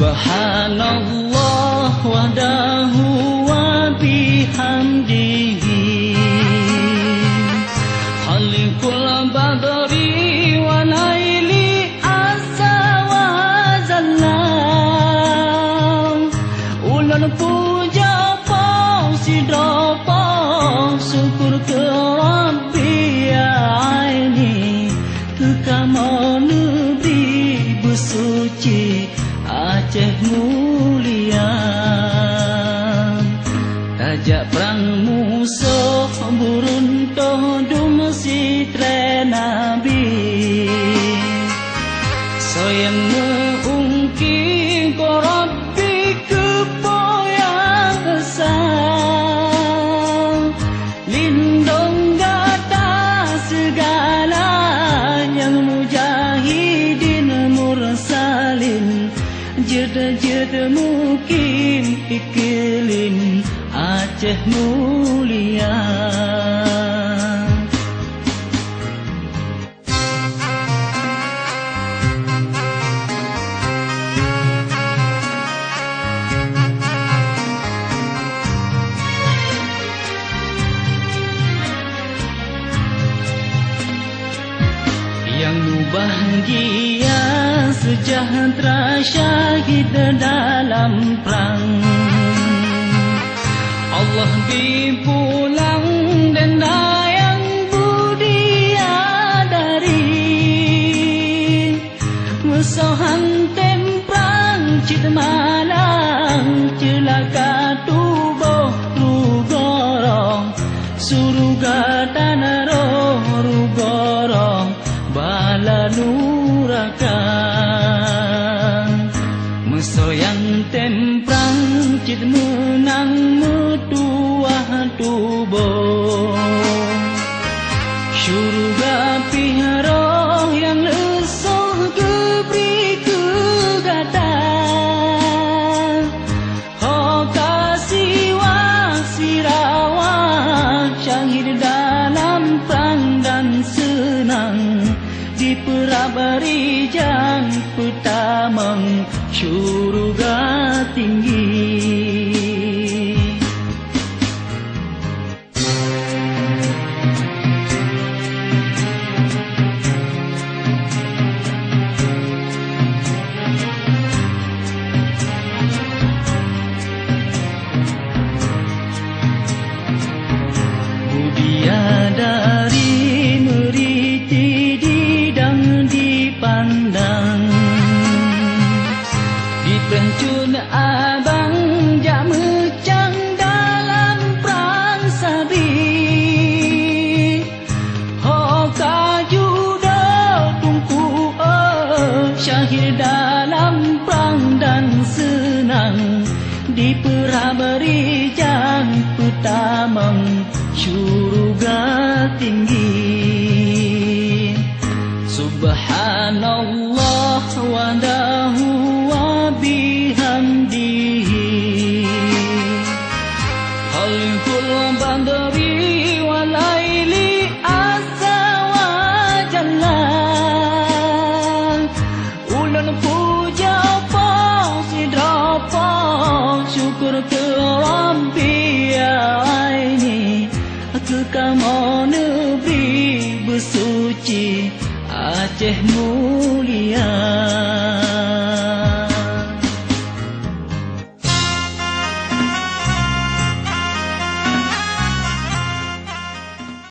Subhanallah wahdahu wa bihamdihi Khaliqul badri wa laili azza wa jalla Ulan puja pau sidra pau syukur ke Rabbi aini Kekamu negeri bersuci Aceh mulia Tajak perang musuh buruntuh dum sitre nabi Soyang meungki ko Rabbi kepoyang esang Lindung gata segala yang mujahidin mursalin Jeda-jeda mukim iklim Aceh mulia Yang bahagia sejahtera syahid dalam perang Allah dipulang dan yang budi adari Musuhan temprang cid malang celaka tubuh rugorong Suruga tanah roh rugorong bala nurakan Mesoyang temprang cid menang metuah tubuh Syurga piharoh yang lesuh geberi kegata Oh kasih wasirawak syahid dalam perang dan senang Di perabari jang pertamang syurga tinggi Budia dari meriti didang dipandang Dipencun abang jak mecang dalam perang sabi Ho kaju dah tungku syahid dalam perang dan senang Di perabari jang pertamang syurga tinggi Subhanallah wahdahu wa bihamdihi Khaliqul badri wa laili azza wa jalla Ulan puja pau sidra pau syukur ke Rabbi aini Kekamu negeri bersuci Aceh mulia